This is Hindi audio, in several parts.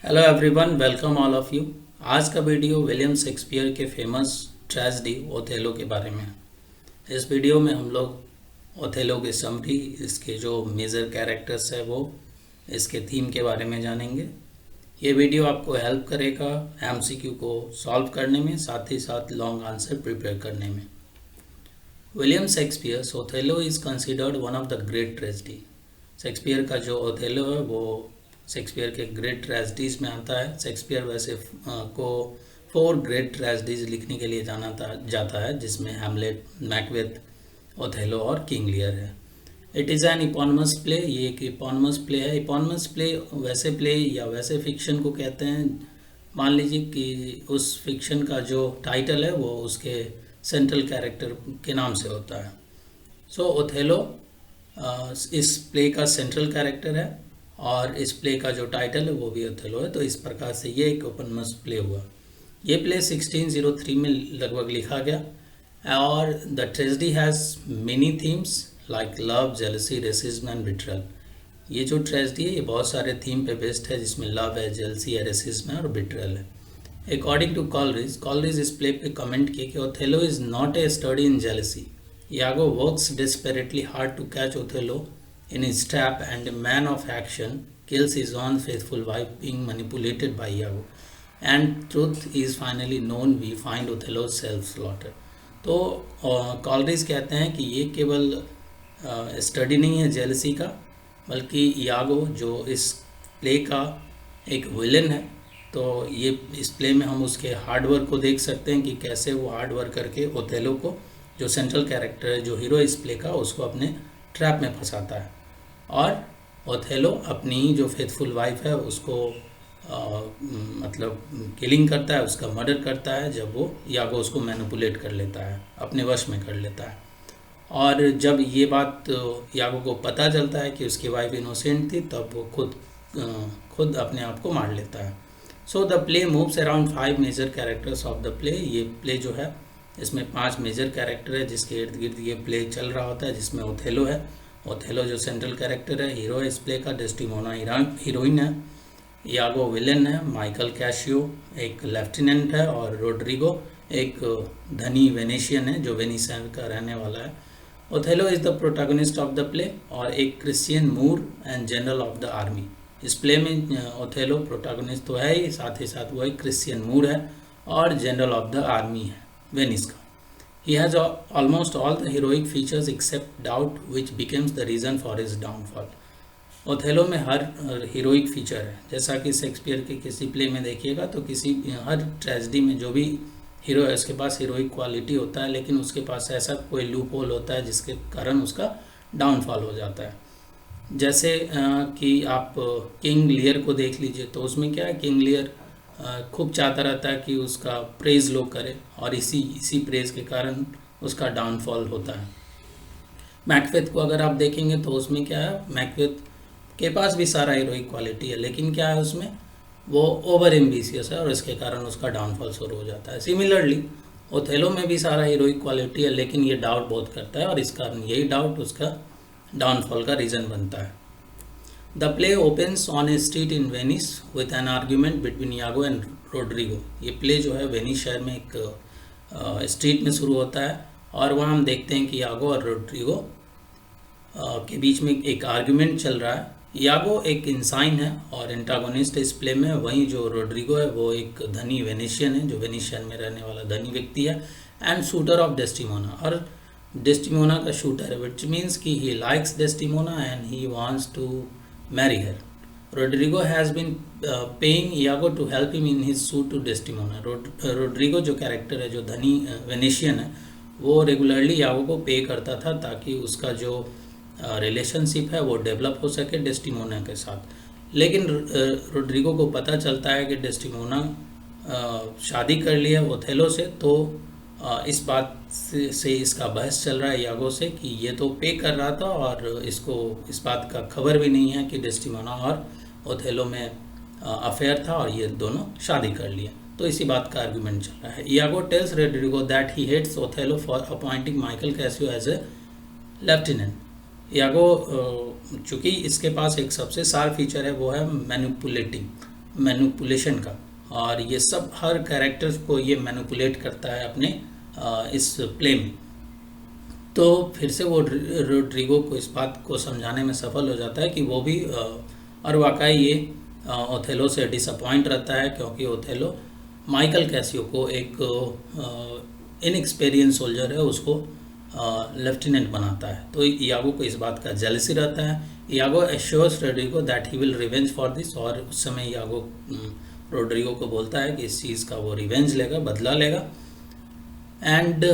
Hello everyone, welcome all of you. आज का वीडियो विलियम शेक्सपियर के फेमस ट्रेजेडी ओथेलो के बारे में है। इस वीडियो में हम लोग ओथेलो की समरी, इसके जो मेजर कैरेक्टर्स है वो, इसके थीम के बारे में जानेंगे। ये वीडियो आपको हेल्प करेगा एमसीक्यू को सॉल्व करने में, साथ ही साथ लॉन्ग आंसर प्रिपेयर करने में। William Shakespeare Othello is considered one of the great tragedy. Shakespeare का जो ओथेलो है वो शेक्सपियर के ग्रेट ट्रेजेडीज में आता है। शेक्सपियर वैसे को 4 ग्रेट ट्रेजेडीज लिखने के लिए जाता है, जिसमें हैमलेट, मैकबेथ, ओथेलो और किंग लियर है। It is an eponymous play. ये एक इपोनिमस प्ले है। इपोनिमस प्ले वैसे प्ले या वैसे फिक्शन को कहते हैं, मान लीजिए कि उस फिक्शन का जो टाइटल है वो उसके सेंट्रल कैरेक्टर के नाम से होता है। सो ओथेलो इस प्ले का सेंट्रल कैरेक्टर है और इस प्ले का जो टाइटल है वो भी ओथेलो है। तो इस प्रकार से ये एक ओपनमस प्ले हुआ। ये प्ले 1603 में लगभग लिखा गया और the tragedy has many themes like love, jealousy, racism and betrayal. ये जो ट्रेजेडी है ये बहुत सारे थीम पे बेस्ड है, जिसमें लव है, जेलसी है, रेसिज्म है और बिट्रल है। अकॉर्डिंग टू कॉलरिज इस प्ले पे कमेंट किए कि Othello is not a study in jealousy. Iago works desperately hard to catch Othello in his trap, and a man of action kills his own faithful wife being manipulated by Iago. And truth is finally known, we find Othello self-slaughtered. तो कॉलरिज कहते हैं कि ये केवल स्टडी नहीं है जेलसी का, बल्कि यागो जो इस प्ले का एक विलन है। तो ये इस प्ले में हम उसके हार्डवर्क को देख सकते हैं कि कैसे वो हार्डवर्क करके ओथेलो को, जो सेंट्रल कैरेक्टर है, जो हीरो इस प्ले का, उसको अपने ट्रैप में फंसाता है। और ओथेलो अपनी जो फेथफुल वाइफ है उसको मतलब किलिंग करता है, उसका मर्डर करता है, जब वो यागो उसको मैनिपुलेट कर लेता है, अपने वश में कर लेता है। और जब ये बात यागो को पता चलता है कि उसकी वाइफ इनोसेंट थी, तब वो खुद अपने आप को मार लेता है। So the play moves around 5 major characters of the play. ये प्ले जो है इसमें 5 मेजर कैरेक्टर है जिसके इर्द गिर्द ये प्ले चल रहा होता है, जिसमें ओथेलो है। ओथेलो जो सेंट्रल कैरेक्टर है, हीरो है इस प्ले का, डेस्टिमोना हीरोइन है, यागो विलेन है, माइकल कैशियो एक लेफ्टिनेंट है और रोड्रिगो एक धनी वेनेशियन है जो वेनिसन का रहने वाला है। Othello is the protagonist of the play और एक Christian Moor and general of the army. इस प्ले में ओथेलो प्रोटैगनिस्ट तो है ही, साथ ही साथ वो एक क्रिश्चियन मूर है और जनरल ऑफ द आर्मी है वेनिस का। He has almost all the heroic features except doubt, which becomes the reason for his downfall. Othello में हर हीरोइक फीचर है, जैसा कि शेक्सपियर के किसी प्ले में देखिएगा तो हर ट्रेजेडी में जो भी हीरो है उसके पास हीरोइक क्वालिटी होता है, लेकिन उसके पास ऐसा कोई लूप होल होता है जिसके कारण उसका डाउनफॉल हो जाता है। जैसे कि आप किंग लियर को देख लीजिए, तो उसमें क्या है, किंग लियर खूब चाहता रहता है कि उसका प्रेज लोग करें और इसी प्रेज के कारण उसका डाउनफॉल होता है। मैकबेथ को अगर आप देखेंगे तो उसमें क्या है, मैकबेथ के पास भी सारा हीरोइक क्वालिटी है, लेकिन क्या है उसमें, वो ओवर एम्बिशियस है और इसके कारण उसका डाउनफॉल शुरू हो जाता है। सिमिलरली ओथेलो में भी सारा हीरोइक क्वालिटी है, लेकिन ये डाउट बहुत करता है और इस कारण यही डाउट उसका डाउनफॉल का रीज़न बनता है। The play opens on a street in Venice with an argument between Iago and Rodrigo. ये प्ले जो है वेनिस शहर में एक स्ट्रीट में शुरू होता है और वहाँ हम देखते हैं कि यागो और रोड्रिगो के बीच में एक आर्ग्यूमेंट चल रहा है। यागो एक इंसान है और एंटागोनिस्ट इस प्ले में, वहीं जो रोड्रिगो है वो एक धनी वेनेशियन है, जो वेनिस शहर में रहने वाला धनी व्यक्ति है, एंड शूटर ऑफ डेस्टिमोना, और डेस्टिमोना का शूटर है, विच मीन्स कि he likes Desdemona and he wants to marry her. Rodrigo has been paying Iago to help him in his suit to Desdemona. Rodrigo जो कैरेक्टर है, जो धनी वेनेशियन है, वो रेगुलरली यागो को पे करता था ताकि उसका जो रिलेशनशिप है वो डेवलप हो सके डेस्टिमोना के साथ। लेकिन रोड्रिगो को पता चलता है कि डेस्टिमोना शादी कर लिया ओथेलो से, तो इस बात से इसका बहस चल रहा है यागो से कि ये तो पे कर रहा था और इसको इस बात का खबर भी नहीं है कि डेस्टिमोना और ओथेलो में अफेयर था और ये दोनों शादी कर लिए। तो इसी बात का आर्गुमेंट चल रहा है। Iago tells Roderigo that he hates Othello for appointing Michael Cassio as a lieutenant. Iago चूँकि इसके पास एक सबसे सार फीचर है, वो है मैनिपुलेटिंग। मैनिपुलेशन का, और ये सब हर कैरेक्टर्स को ये मैनिपुलेट करता है अपने इस प्ले में। तो फिर से वो रोड्रिगो को इस बात को समझाने में सफल हो जाता है कि वो भी और वाकई ये ओथेलो से डिसअपॉइंट रहता है, क्योंकि ओथेलो माइकल कैसियो को एक इनएक्सपीरियंस सोल्जर है उसको लेफ्टिनेंट बनाता है। तो यागो को इस बात का जेलसी रहता है। Iago assures Roderigo that he will revenge for this, और उस समय यागो रोड्रिगो को बोलता है कि इस चीज़ का वो रिवेंज लेगा, बदला लेगा। And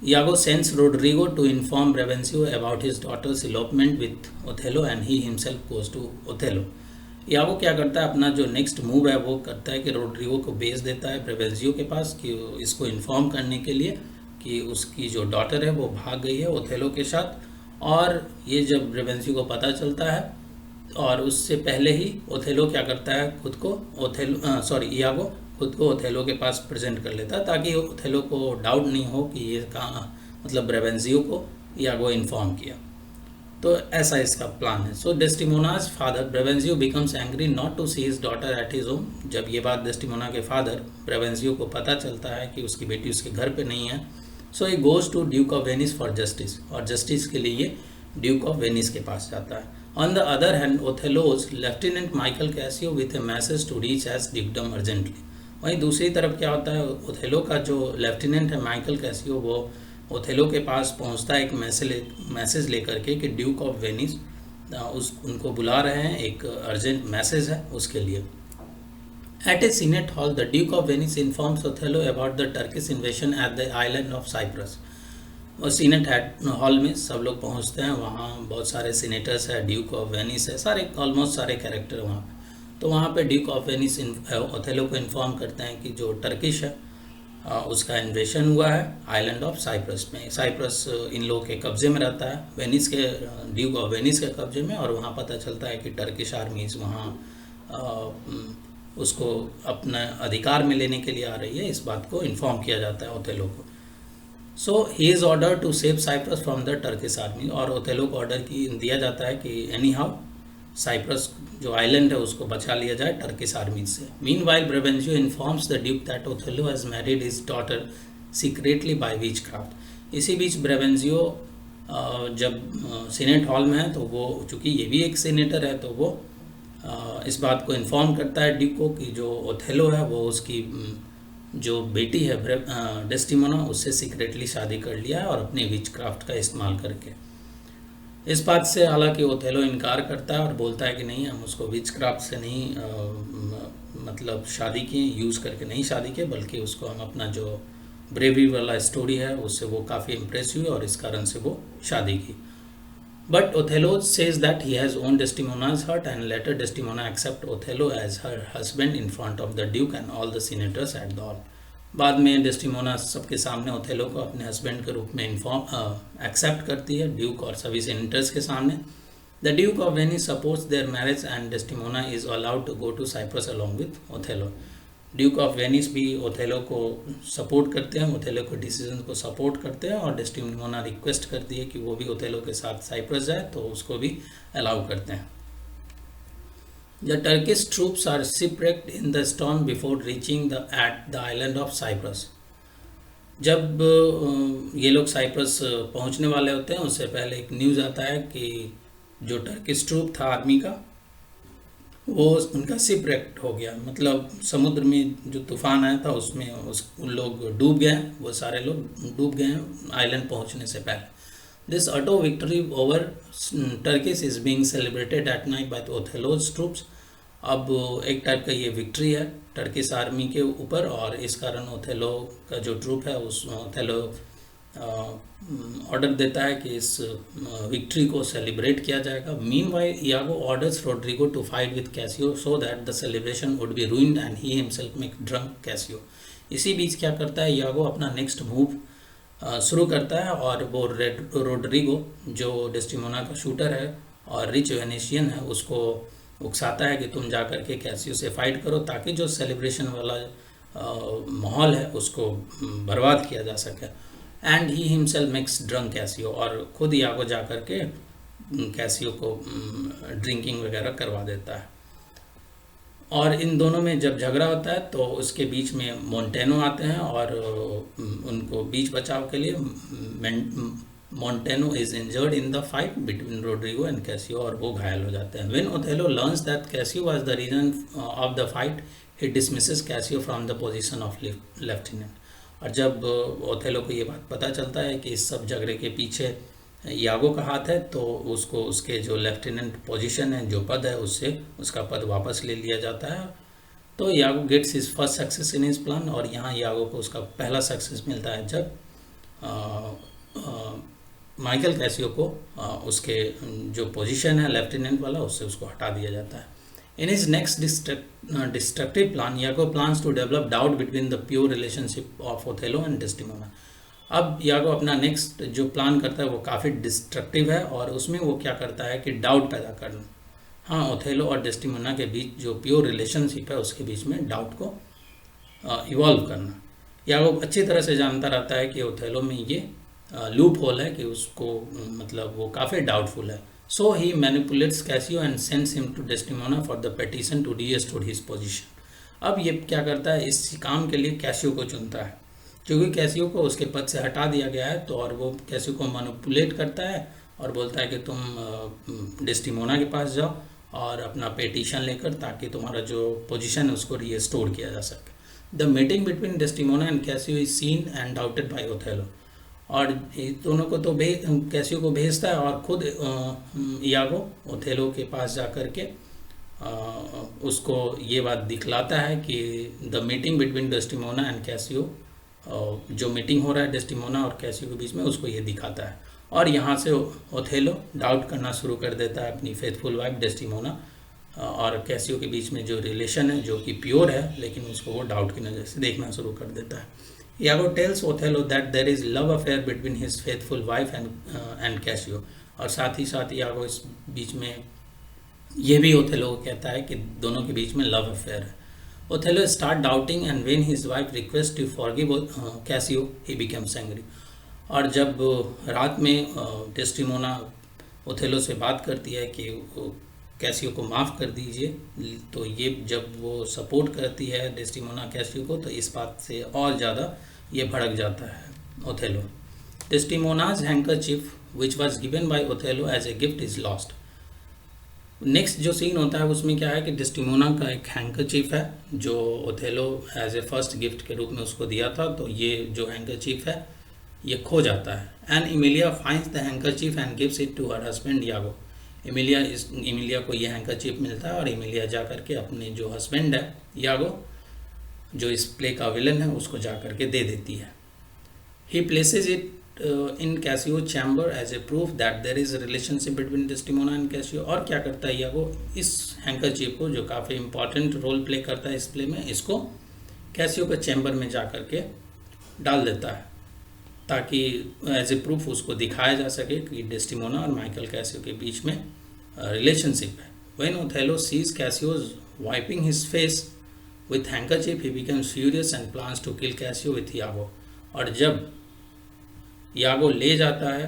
Iago sends Roderigo to inform Brabantio about his daughter's elopement with Othello and he himself goes to Othello. Iago क्या करता है, अपना जो नेक्स्ट मूव है वो करता है कि रोड्रिगो को भेज देता है ब्रेवेंसियो के पास कि इसको इन्फॉर्म करने के लिए कि उसकी जो डॉटर है वो भाग गई है ओथेलो के साथ। और ये जब ब्रेवेंसियो को पता चलता है, और उससे पहले ही ओथेलो क्या करता है, खुद को यागो खुद को ओथेलो के पास प्रेजेंट कर लेता है, ताकि ओथेलो को डाउट नहीं हो कि ये कहाँ, मतलब ब्रेवेंसियो को यागो इन्फॉर्म किया। तो ऐसा इसका प्लान है। So Desdemona's father Brabantio becomes angry not to see his daughter at his home. जब ये बात डेस्टिमोना के फादर ब्रेवेंसियो को पता चलता है कि उसकी बेटी उसके घर पे नहीं है, so he goes to duke of Venice for justice, और जस्टिस के लिए ये ड्यूक ऑफ वेनिस के पास जाता है। On the other hand Othello's lieutenant Michael Cassio with a message to reach as dukedom urgently. वहीं दूसरी तरफ क्या होता है, ओथेलो का जो लेफ्टिनेंट है माइकल कैसियो, वो ओथेलो के पास पहुंचता है एक मैसेज लेकर के कि ड्यूक ऑफ वेनिस उनको बुला रहे हैं, एक अर्जेंट मैसेज है उसके लिए। At a senate hall the duke of Venice informs Othello about the Turkish invasion at the island of Cyprus. और सीनेट हॉल में सब लोग पहुंचते हैं, वहाँ बहुत सारे सीनेटर्स है, ड्यूक ऑफ वेनिस है, सारे ऑलमोस्ट सारे कैरेक्टर वहाँ पे। तो वहाँ पे ड्यूक ऑफ वेनिस ओथेलो को इन्फॉर्म करते हैं कि जो टर्किश है उसका इन्वेशन हुआ है आइलैंड ऑफ साइप्रस में। साइप्रस इन लोगों के कब्जे में रहता है, वेनिस के ड्यूक ऑफ वेनिस के कब्जे में, और वहाँ पता चलता है कि टर्किश आर्मीज वहाँ उसको अपना अधिकार में लेने के लिए आ रही है। इस बात को इन्फॉर्म किया जाता है ओथेलो को। So he is order to save Cyprus from the Turkish army, और ओथेलो को ऑर्डर दिया जाता है कि एनी हाउ साइप्रस जो आइलैंड है उसको बचा लिया जाए टर्किश आर्मी से। Meanwhile Brabantio informs the duke that Othello has married his daughter secretly by witchcraft. इसी बीच ब्रेवेंसियो जब सीनेट हॉल में है, तो वो चूँकि ये भी एक सीनेटर है, तो वो इस बात को इन्फॉर्म करता है ड्यूक को कि जो ओथेलो है वो उसकी जो बेटी है डेस्टिमोना, उससे सीक्रेटली शादी कर लिया है, और अपने विचक्राफ्ट का इस्तेमाल करके। इस बात से हालांकि ओथेलो इनकार करता है और बोलता है कि नहीं, हम उसको विचक्राफ्ट से नहीं मतलब शादी की, यूज़ करके नहीं शादी की, बल्कि उसको हम अपना जो ब्रेवरी वाला स्टोरी है उससे वो काफ़ी इम्प्रेस हुई और इस कारण से वो शादी की। But Othello says that he has won Desdemona's heart, and later Desdemona accept Othello as her husband in front of the duke and all the senators at the hall. बाद में डेस्टिमोना सबके सामने ओथेलो को अपने हस्बैंड के रूप में एक्सेप्ट करती है, ड्यूक और सभी सीनेटर्स के सामने। The duke of Venice supports their marriage and Desdemona is allowed to go to Cyprus along with Othello. Duke of Venice भी ओथेलो को सपोर्ट करते हैं, ओथेलो के डिसीजन को सपोर्ट करते हैं, और डेस्टिमोना रिक्वेस्ट करती है कि वो भी ओथेलो के साथ साइप्रस जाए, तो उसको भी अलाउ करते हैं। The Turkish troops are shipwrecked in the storm before reaching at the island of Cyprus. जब ये लोग साइप्रस पहुंचने वाले होते हैं, उससे पहले एक न्यूज़ आता है कि जो टर्किश ट्रूप था आर्मी का, वो उनका शिपरेक्ट हो गया, मतलब समुद्र में जो तूफान आया था उसमें उन लोग डूब गए, वो सारे लोग डूब गए आइलैंड पहुंचने से पहले। This auto victory over Turkish is being celebrated at night by Othello's troops. अब एक टाइप का ये विक्ट्री है टर्किश आर्मी के ऊपर, और इस कारण ओथेलो का जो ट्रूप है उस ओथेलो ऑर्डर देता है कि इस विक्ट्री को सेलिब्रेट किया जाएगा। Meanwhile Iago orders Roderigo to fight with Cassio so that the celebration would be ruined and he himself make drunk Cassio. इसी बीच क्या करता है, यागो अपना नेक्स्ट मूव शुरू करता है, और वो रोड्रिगो जो डेस्टिमोना का शूटर है और रिच वेनेशियन है, उसको उकसाता है कि तुम जा कर के कैसियो से फाइट करो, ताकि जो सेलिब्रेशन वाला माहौल है उसको बर्बाद किया जा सके। And he himself makes drunk Casio, और खुद यागो जा कर के कैसियो को ड्रिंकिंग वगैरह करवा देता है। और इन दोनों में जब झगड़ा होता है तो उसके बीच में मोंटेनो आते हैं और उनको बीच बचाव के लिए Montano is injured in the fight between Roderigo and Cassio, और वो घायल हो जाते हैं। When Othello learns that Cassio was the reason of the fight he dismisses Cassio from the position of lieutenant. और जब ओथेलो को ये बात पता चलता है कि इस सब झगड़े के पीछे यागो का हाथ है, तो उसको उसके जो लेफ्टिनेंट पोजीशन है, जो पद है, उससे उसका पद वापस ले लिया जाता है। तो Iago gets his first success in his plan, और यहाँ यागो को उसका पहला सक्सेस मिलता है जब माइकल कैसियो को उसके जो पोजीशन है लेफ्टिनेंट वाला, उससे उसको हटा दिया जाता है। In his next destructive plan Iago plans to develop doubt between the pure relationship of Othello and Desdemona. अब यागो अपना नेक्स्ट जो प्लान करता है वो काफ़ी डिस्ट्रक्टिव है, और उसमें वो क्या करता है कि डाउट पैदा करना। हाँ, ओथेलो और डेस्टिमोना के बीच जो प्योर रिलेशनशिप है उसके बीच में डाउट को इवॉल्व करना। यागो अच्छी तरह से जानता रहता है कि ओथेलो में ये लूप होल है कि उसको मतलब वो काफ़ी डाउटफुल है। So he manipulates Cassio and sends him to Desdemona for the petition to restore his position. अब ये क्या करता है, इस काम के लिए कैसियो को चुनता है, क्योंकि कैसियो को उसके पद से हटा दिया गया है। तो और वो कैसियो को मैनिपुलेट करता है और बोलता है कि तुम डेस्टिमोना के पास जाओ और अपना पेटिशन लेकर, ताकि तुम्हारा जो पोजीशन है उसको रीस्टोर किया जा सके। The meeting between Desdemona and Cassio is seen and doubted by Othello. और दोनों को तो कैसियो को भेजता है, और खुद यागो ओथेलो के पास जा कर के उसको ये बात दिखलाता है कि the meeting between Desdemona and Casio, जो मीटिंग हो रहा है डेस्टिमोना और कैसियो के बीच में, उसको ये दिखाता है। और यहाँ से ओथेलो डाउट करना शुरू कर देता है अपनी फेथफुल वाइफ डेस्टिमोना और कैसियो के बीच में जो रिलेशन है, जो कि प्योर है, लेकिन उसको वो डाउट की नज़र से देखना शुरू कर देता है। Iago tells Othello that there is love affair between his faithful wife and Cassio. और साथ ही साथ यागो इस बीच में ये भी ओथेलो को कहता है कि दोनों के बीच में लव अफेयर है। Othello start doubting and when his wife request to forgive Cassio he becomes angry. और जब रात में डेस्टिमोना ओथेलो से बात करती है कि कैसियो को माफ़ कर दीजिए, तो ये जब वो सपोर्ट करती है डेस्टिमोना कैसियो को, तो इस बात से और ज़्यादा ये भड़क जाता है Othello. Desdemona's handkerchief which was given by Othello as a gift is lost. Next जो सीन होता है उसमें क्या है कि डेस्टिमोना का एक हैंकरचीफ है जो Othello as a first gift के रूप में उसको दिया था, तो ये जो हैंकरचीफ है ये खो जाता है। And Emilia finds the handkerchief and gives it to her husband Iago. Emilia को ये हैंकरचीफ मिलता है और इमिलिया जा करके अपने जो हस्बैंड है यागो, जो इस प्ले का विलन है, उसको जा करके दे देती है। He places it in Cassio chamber as a proof that there is relationship between Desdemona and Cassio. और क्या करता है यागो, इस हैंकरचीफ को, जो काफ़ी इंपॉर्टेंट रोल प्ले करता है इस प्ले में, इसको कैसियो के चैम्बर में जा करके डाल देता है, ताकि एज ए प्रूफ उसको दिखाया जा सके कि डेस्टिमोना और माइकल कैसियो के बीच में रिलेशनशिप है। When Othello sees Cassio's wiping his face with handkerchief he becomes furious and plans to kill Cassio with Iago. और जब यागो ले जाता है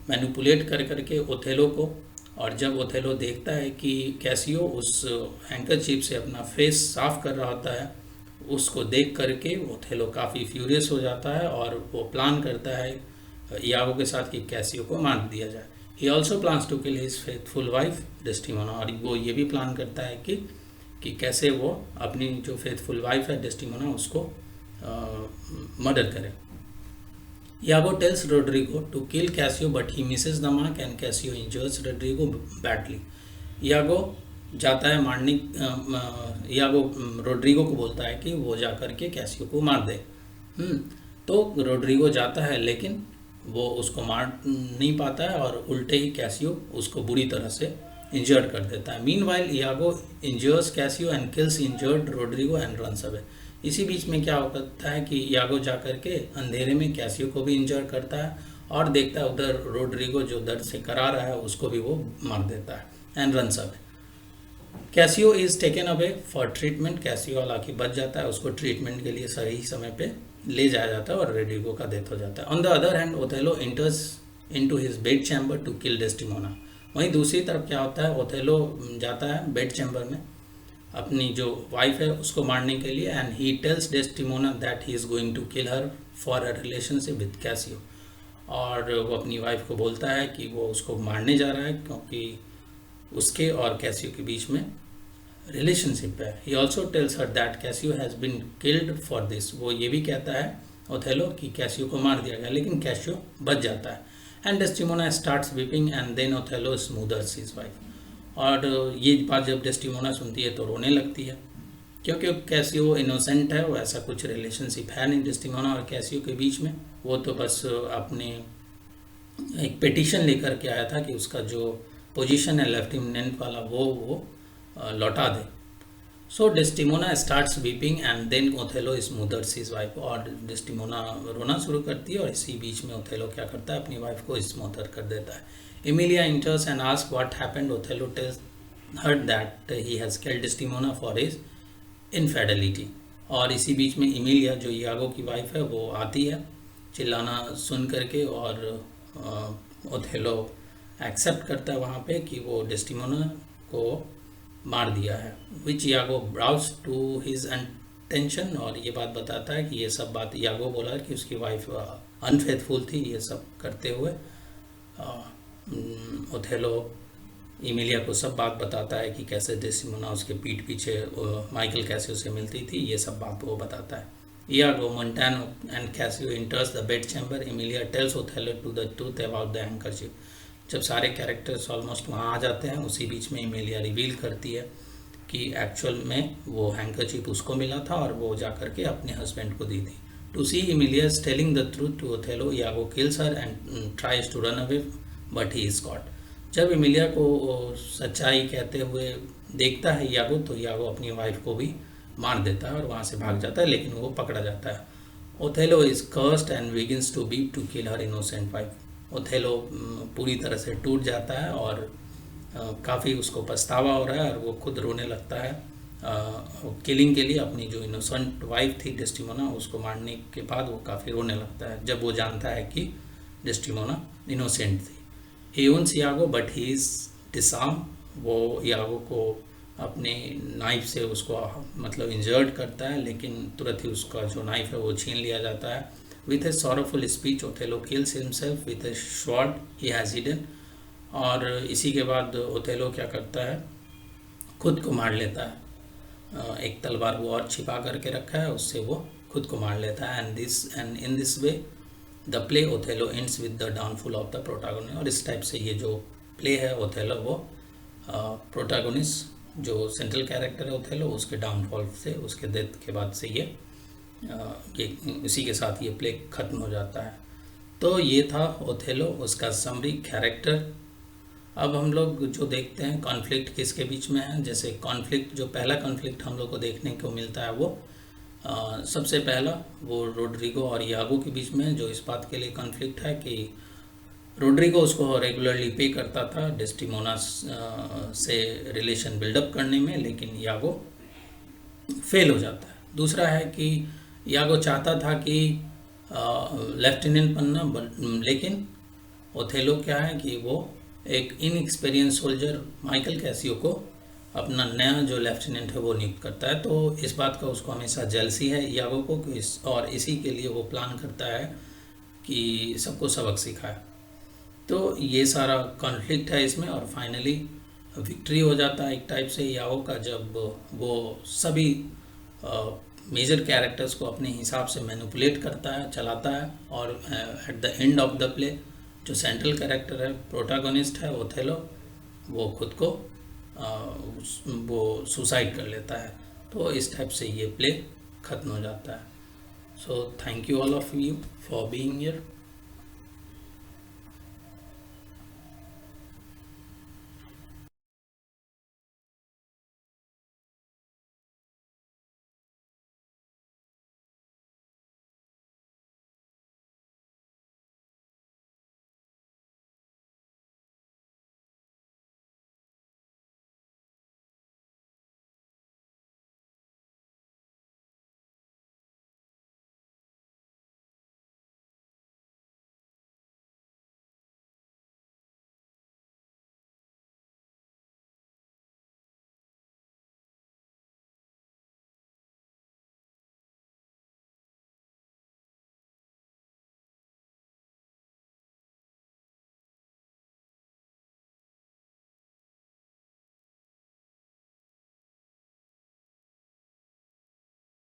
मैनिपुलेट कर करके ओथेलो को, और जब ओथेलो देखता है कि कैसियो उस हैंकरचीफ से अपना फेस साफ कर रहा होता है, उसको देख करके ओथेलो काफ़ी फ्यूरियस हो जाता है और वो प्लान करता है यागो के साथ कि कैसियो को मार दिया जाए। He also plans to kill his faithful wife Desdemona. और वो ये भी प्लान करता है कि कैसे वो अपनी जो फेथफुल वाइफ है डेस्टिमोना, उसको मर्डर करे। Iago tells Roderigo to kill Cassio but he misses the mark and Cassio injures Roderigo badly. Iago जाता है मारने, यागो रोड्रिगो को बोलता है कि वो जा कर के कैसियो को मार दे। तो रोड्रिगो जाता है, लेकिन वो उसको मार नहीं पाता है और उल्टे ही कैसियो उसको बुरी तरह से इंजर्ड कर देता है। Meanwhile Iago injures Cassio and kills injured Roderigo and runs away. इसी बीच में क्या होता है कि यागो जा कर के अंधेरे में कैसियो को भी इंजर्ड करता है और देखता है उधर रोड्रिगो जो दर्द से करा रहा है उसको भी वो मार देता है and runs away. Casio is taken away for treatment. Casio हालांकि बच जाता है, उसको ट्रीटमेंट के लिए सही समय पे ले जाया जाता है और रोड्रिगो का डेथ हो जाता है। On the other hand Othello enters into his bed chamber to kill Desdemona. वहीं दूसरी तरफ क्या होता है, ओथेलो जाता है बेड चैम्बर में अपनी जो वाइफ है उसको मारने के लिए, and he tells Desdemona that he is going to kill her for a relationship with Cassio. और वो अपनी वाइफ को बोलता है कि वो उसको मारने जा रहा है क्योंकि उसके और कैसियो के बीच में रिलेशनशिप है। He also tells her that Cassio has been killed for this. वो ये भी कहता है ओथेलो कि कैसियो को मार दिया गया, लेकिन कैसियो बच जाता है। And Desdemona starts weeping and then Othello smothers his wife. और ये बात जब डेस्टिमोना सुनती है तो रोने लगती है, क्योंकि कैसियो इनोसेंट है, वो ऐसा कुछ रिलेशनशिप है नहीं डेस्टिमोना और कैसियो के बीच में। वो तो बस अपने एक पिटिशन लेकर के आया था कि उसका जो पोजीशन है लेफ्टिनेंट वाला वो लौटा दे। So Desdemona starts weeping and then Othello smothers his wife. और डेस्टिमोना रोना शुरू करती है और इसी बीच में ओथेलो क्या करता है, अपनी वाइफ को स्मूदर कर देता है। Emilia enters and ask what happened. Othello tells her that he has killed Desdemona for his infidelity. और इसी बीच में एमिलिया जो यागो की वाइफ है वो आती है चिल्लाना सुन करके, और ओथेलो एक्सेप्ट करता है वहाँ पे कि वो डेस्टिमोना को मार दिया है। विच यागो ब्राउज टू हिज अटेंशन। और ये बात बताता है कि ये सब बात यागो बोला कि उसकी वाइफ अनफेथफुल थी ये सब करते हुए। ओथेलो एमिलिया को सब बात बताता है कि कैसे डेस्टिमोना उसके पीठ पीछे माइकल कैसियो से मिलती थी, ये सब बात वो बताता है। Iago, Montano and Cassio enters the bed chamber. Emilia tells Othello to the truth about the handkerchief. जब सारे कैरेक्टर्स ऑलमोस्ट वहाँ आ जाते हैं, उसी बीच में एमिलिया रिवील करती है कि एक्चुअल में वो हैंकरचीफ उसको मिला था और वो जा करके अपने हस्बैंड को दी थी। To see Emilia telling the truth to Othello, Iago kills her and tries to run away but he is caught. जब एमिलिया को सच्चाई कहते हुए देखता है यागो, तो यागो अपनी वाइफ को भी मार देता है और वहाँ से भाग जाता है, लेकिन वो पकड़ा जाता है। Othello is cursed and begins to beat to kill her innocent wife. ओथेलो पूरी तरह से टूट जाता है और काफ़ी उसको पछतावा हो रहा है और वो खुद रोने लगता है किलिंग के लिए। अपनी जो इनोसेंट वाइफ थी डेस्टिमोना, उसको मारने के बाद वो काफ़ी रोने लगता है जब वो जानता है कि डेस्टिमोना इनोसेंट थी। He owns Iago but he is disarm. वो यागो को अपने नाइफ से उसको मतलब इंजर्ड करता है, लेकिन तुरंत ही उसका जो नाइफ है वो छीन लिया जाता है। With A sorrowful speech Othello kills himself with A sword he has hidden. और इसी के बाद ओथेलो क्या करता है, खुद को मार लेता है। एक तलवार वो और छिपा करके रखा है, उससे वो खुद को मार लेता है। And in this way the play Othello ends with the downfall of the protagonist. और इस टाइप से ये जो प्ले है ओथेलो, वो प्रोटैगोनिस्ट जो सेंट्रल कैरेक्टर है ओथेलो, उसके डाउनफॉल से, उसके डेथ के बाद से ये इसी के साथ ये प्ले ख़त्म हो जाता है। तो ये था ओथेलो, उसका समरी कैरेक्टर। अब हम लोग जो देखते हैं कॉन्फ्लिक्ट किसके बीच में है। जैसे कॉन्फ्लिक्ट, जो पहला कॉन्फ्लिक्ट हम लोग को देखने को मिलता है वो सबसे पहला वो रोड्रिगो और यागो के बीच में, जो इस बात के लिए कॉन्फ्लिक्ट है कि रोड्रिगो उसको रेगुलरली पे करता था डेस्टिमोना से रिलेशन बिल्डअप करने में, लेकिन यागो फेल हो जाता है। दूसरा है कि यागो चाहता था कि लेफ्टिनेंट बनना, लेकिन ओथेलो क्या है कि वो एक इनएक्सपीरियंस सोल्जर माइकल कैसियो को अपना नया जो लेफ्टिनेंट है वो नियुक्त करता है। तो इस बात का उसको हमेशा जेलसी है यागो को, और इसी के लिए वो प्लान करता है कि सबको सबक सिखाए। तो ये सारा कॉन्फ्लिक्ट है इसमें, और फाइनली विक्ट्री हो जाता है एक टाइप से यागो का, जब वो सभी मेजर कैरेक्टर्स को अपने हिसाब से मैनिपुलेट करता है, चलाता है। और at the end of the play जो सेंट्रल कैरेक्टर है, प्रोटैगोनिस्ट है ओथेलो, वो खुद को वो सुसाइड कर लेता है। तो इस टाइप से ये प्ले ख़त्म हो जाता है। So thank you all of you for being here.